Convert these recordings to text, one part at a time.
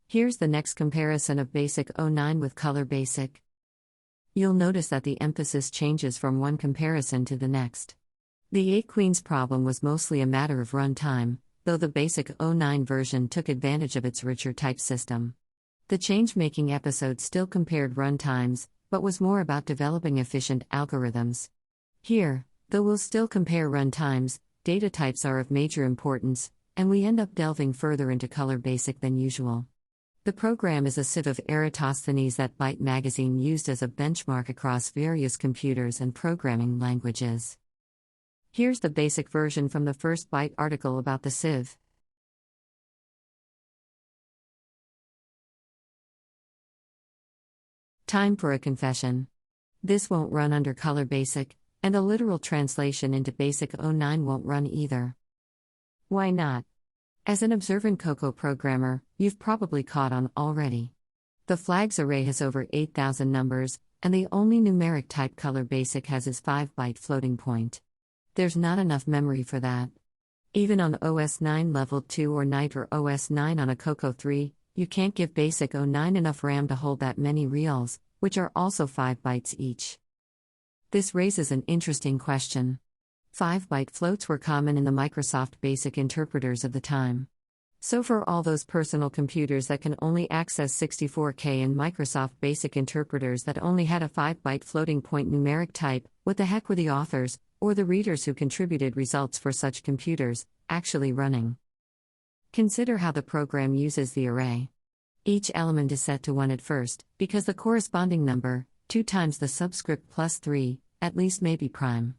Here's the next comparison of BASIC09 with Color Basic. You'll notice that the emphasis changes from one comparison to the next. The 8 Queens problem was mostly a matter of run time, though the BASIC09 version took advantage of its richer type system. The change-making episode still compared run times, but was more about developing efficient algorithms. Here, though we'll still compare run times, data types are of major importance, and we end up delving further into Color Basic than usual. The program is a sieve of Eratosthenes that BYTE magazine used as a benchmark across various computers and programming languages. Here's the basic version from the first BYTE article about the sieve. Time for a confession. This won't run under Color Basic, and a literal translation into BASIC09 won't run either. Why not? As an observant Cocoa programmer, you've probably caught on already. The flags array has over 8,000 numbers, and the only numeric type Color Basic has is 5-byte floating point. There's not enough memory for that. Even on OS 9 Level 2 or Night or OS 9 on a Cocoa 3, you can't give BASIC09 enough RAM to hold that many reals, which are also 5 bytes each. This raises an interesting question. 5-byte floats were common in the Microsoft BASIC interpreters of the time. So for all those personal computers that can only access 64K and Microsoft BASIC interpreters that only had a 5-byte floating point numeric type, what the heck were the authors, or the readers who contributed results for such computers, actually running? Consider how the program uses the array. Each element is set to 1 at first, because the corresponding number, 2 times the subscript plus 3, at least may be prime.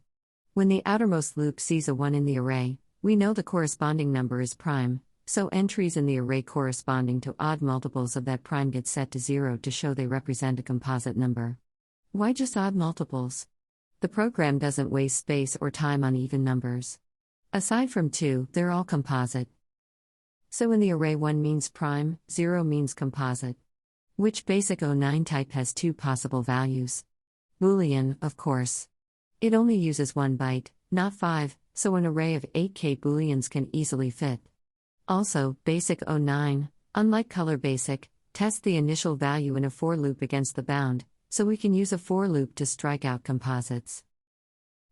When the outermost loop sees a 1 in the array, we know the corresponding number is prime, so entries in the array corresponding to odd multiples of that prime get set to 0 to show they represent a composite number. Why just odd multiples? The program doesn't waste space or time on even numbers. Aside from 2, they're all composite. So in the array 1 means prime, 0 means composite. Which BASIC09 type has 2 possible values? Boolean, of course. It only uses 1 byte, not 5, so an array of 8K booleans can easily fit. Also, BASIC09, unlike Color Basic, tests the initial value in a for loop against the bound, so we can use a for loop to strike out composites.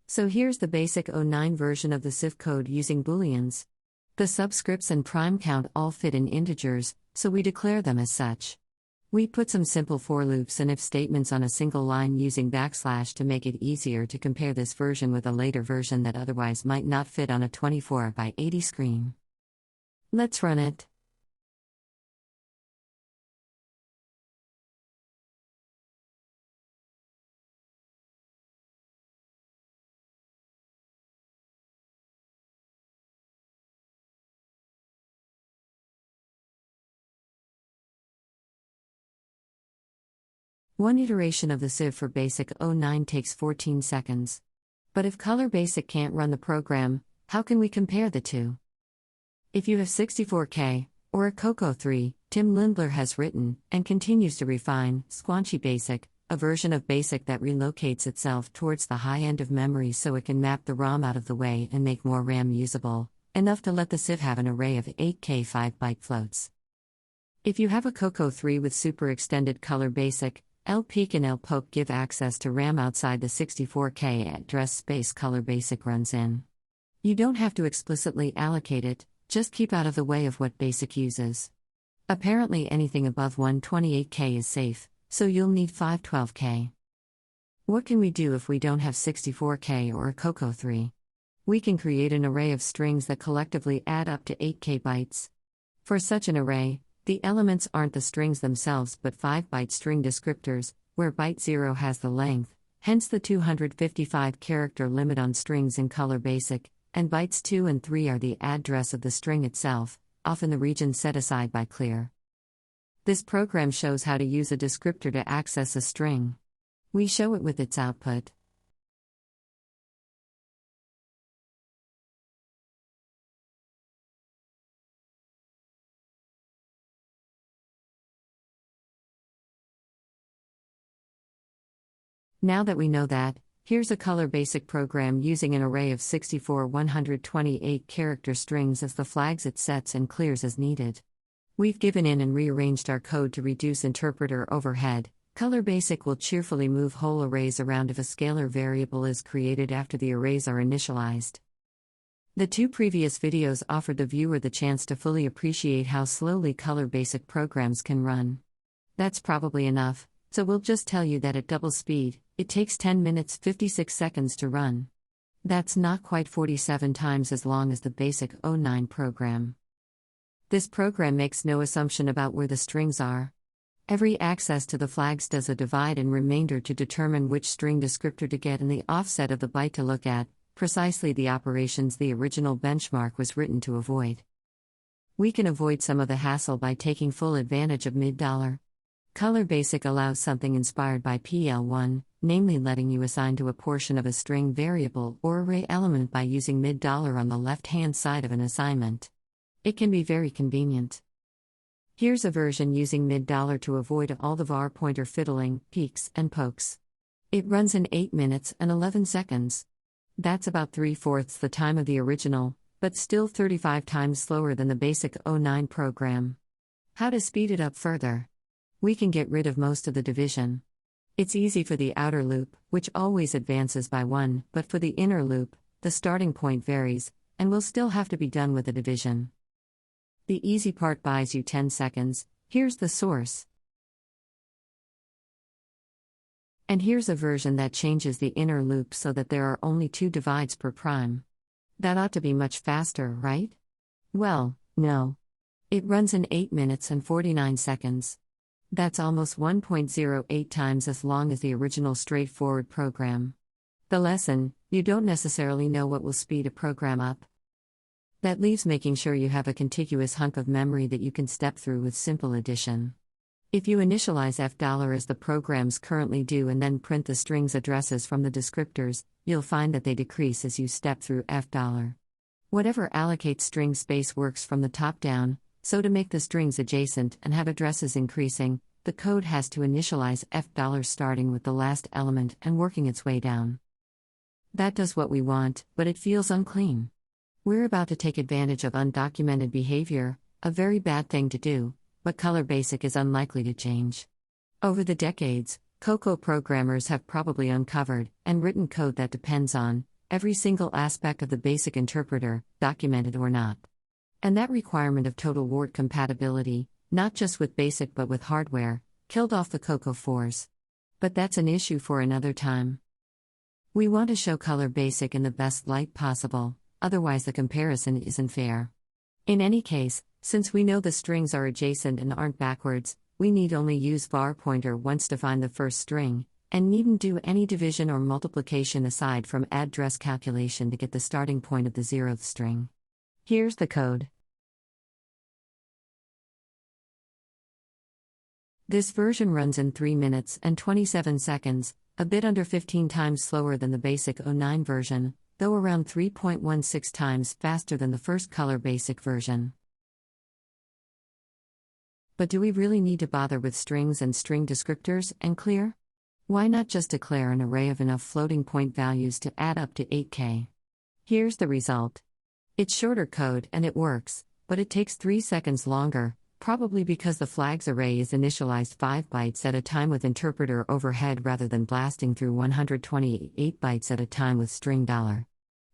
So here's the BASIC09 version of the sieve code using booleans. The subscripts and prime count all fit in integers, so we declare them as such. We put some simple for loops and if statements on a single line using backslash to make it easier to compare this version with a later version that otherwise might not fit on a 24 by 80 screen. Let's run it. One iteration of the sieve for BASIC09 takes 14 seconds. But if Color Basic can't run the program, how can we compare the two? If you have 64K, or a Cocoa 3, Tim Lindler has written, and continues to refine, Squanchy Basic, a version of BASIC that relocates itself towards the high end of memory so it can map the ROM out of the way and make more RAM usable, enough to let the sieve have an array of 8K 5-byte floats. If you have a Cocoa 3 with super extended Color Basic, LPeek and LPoke give access to RAM outside the 64K address space Color Basic runs in. You don't have to explicitly allocate it, just keep out of the way of what BASIC uses. Apparently anything above 128K is safe, so you'll need 512K. What can we do if we don't have 64K or a Cocoa 3? We can create an array of strings that collectively add up to 8K bytes. For such an array, the elements aren't the strings themselves but 5-byte string descriptors, where byte 0 has the length, hence the 255-character limit on strings in Color Basic, and bytes 2 and 3 are the address of the string itself, often the region set aside by clear. This program shows how to use a descriptor to access a string. We show it with its output. Now that we know that, here's a Color Basic program using an array of 64 128-character strings as the flags it sets and clears as needed. We've given in and rearranged our code to reduce interpreter overhead. Color Basic will cheerfully move whole arrays around if a scalar variable is created after the arrays are initialized. The two previous videos offered the viewer the chance to fully appreciate how slowly Color Basic programs can run. That's probably enough, so we'll just tell you that at double speed, it takes 10 minutes 56 seconds to run. That's not quite 47 times as long as the BASIC09 program. This program makes no assumption about where the strings are. Every access to the flags does a divide and remainder to determine which string descriptor to get and the offset of the byte to look at, precisely the operations the original benchmark was written to avoid. We can avoid some of the hassle by taking full advantage of mid-dollar. Color Basic allows something inspired by PL1, namely letting you assign to a portion of a string variable or array element by using mid-dollar on the left-hand side of an assignment. It can be very convenient. Here's a version using mid-dollar to avoid all the var pointer fiddling, peeks, and pokes. It runs in 8 minutes and 11 seconds. That's about 3/4 the time of the original, but still 35 times slower than the BASIC09 program. How to speed it up further? We can get rid of most of the division. It's easy for the outer loop, which always advances by 1, but for the inner loop, the starting point varies, and will still have to be done with the division. The easy part buys you 10 seconds, here's the source. And here's a version that changes the inner loop so that there are only 2 divides per prime. That ought to be much faster, right? Well, no. It runs in 8 minutes and 49 seconds. That's almost 1.08 times as long as the original straightforward program. The lesson: you don't necessarily know what will speed a program up. That leaves making sure you have a contiguous hunk of memory that you can step through with simple addition. If you initialize $, as the programs currently do, and then print the strings addresses from the descriptors, you'll find that they decrease as you step through $. Whatever allocates string space works from the top down, so to make the strings adjacent and have addresses increasing, the code has to initialize $, starting with the last element and working its way down. That does what we want, but it feels unclean. We're about to take advantage of undocumented behavior, a very bad thing to do, but Color Basic is unlikely to change. Over the decades, Cocoa programmers have probably uncovered and written code that depends on every single aspect of the BASIC interpreter, documented or not. And that requirement of total word compatibility, not just with BASIC but with hardware, killed off the Cocoa 4s. But that's an issue for another time. We want to show Color Basic in the best light possible, otherwise the comparison isn't fair. In any case, since we know the strings are adjacent and aren't backwards, we need only use var pointer once to find the first string, and needn't do any division or multiplication aside from address calculation to get the starting point of the 0th string. Here's the code. This version runs in 3 minutes and 27 seconds, a bit under 15 times slower than the BASIC09 version, though around 3.16 times faster than the first Color Basic version. But do we really need to bother with strings and string descriptors and clear? Why not just declare an array of enough floating point values to add up to 8k? Here's the result. It's shorter code and it works, but it takes 3 seconds longer, probably because the flags array is initialized 5 bytes at a time with interpreter overhead rather than blasting through 128 bytes at a time with string $.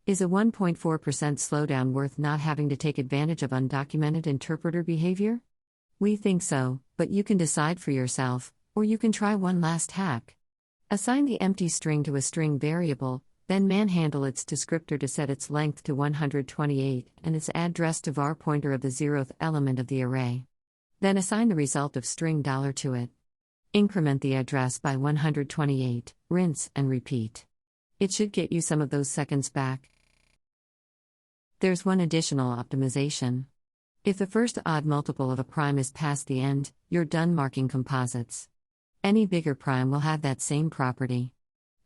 Is a 1.4% slowdown worth not having to take advantage of undocumented interpreter behavior? We think so, but you can decide for yourself, or you can try one last hack. Assign the empty string to a string variable, then manhandle its descriptor to set its length to 128 and its address to var pointer of the 0th element of the array. Then assign the result of string $ to it. Increment the address by 128, rinse and repeat. It should get you some of those seconds back. There's one additional optimization. If the first odd multiple of a prime is past the end, you're done marking composites. Any bigger prime will have that same property.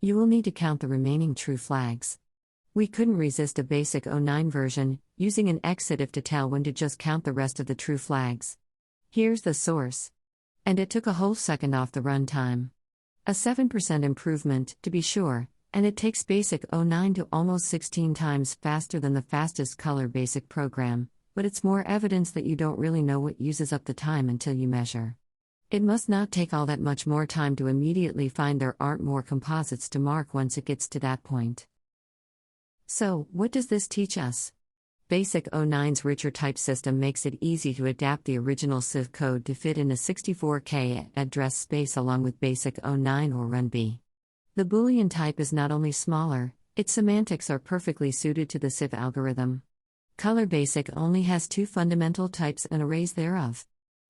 You will need to count the remaining true flags. We couldn't resist a BASIC09 version, using an exit if to tell when to just count the rest of the true flags. Here's the source. And it took a whole second off the run time. A 7% improvement, to be sure, and it takes BASIC09 to almost 16 times faster than the fastest Color Basic program, but it's more evidence that you don't really know what uses up the time until you measure. It must not take all that much more time to immediately find there aren't more composites to mark once it gets to that point. So, what does this teach us? BASIC09's richer type system makes it easy to adapt the original Sieve code to fit in a 64K address space along with BASIC09 or Run B. The Boolean type is not only smaller, its semantics are perfectly suited to the Sieve algorithm. Color BASIC only has two fundamental types and arrays thereof.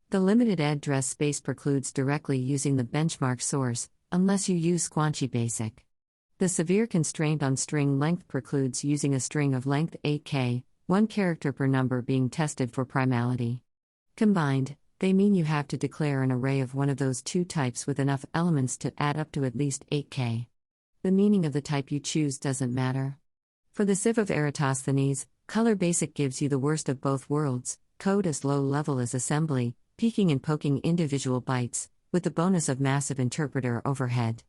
The limited address space precludes directly using the benchmark source, unless you use Squanchy BASIC. The severe constraint on string length precludes using a string of length 8K, one character per number being tested for primality. Combined, they mean you have to declare an array of one of those two types with enough elements to add up to at least 8K. The meaning of the type you choose doesn't matter. For the Sieve of Erathosthenes, Color BASIC gives you the worst of both worlds, code as low level as assembly, peeking and poking individual bytes, with the bonus of massive interpreter overhead.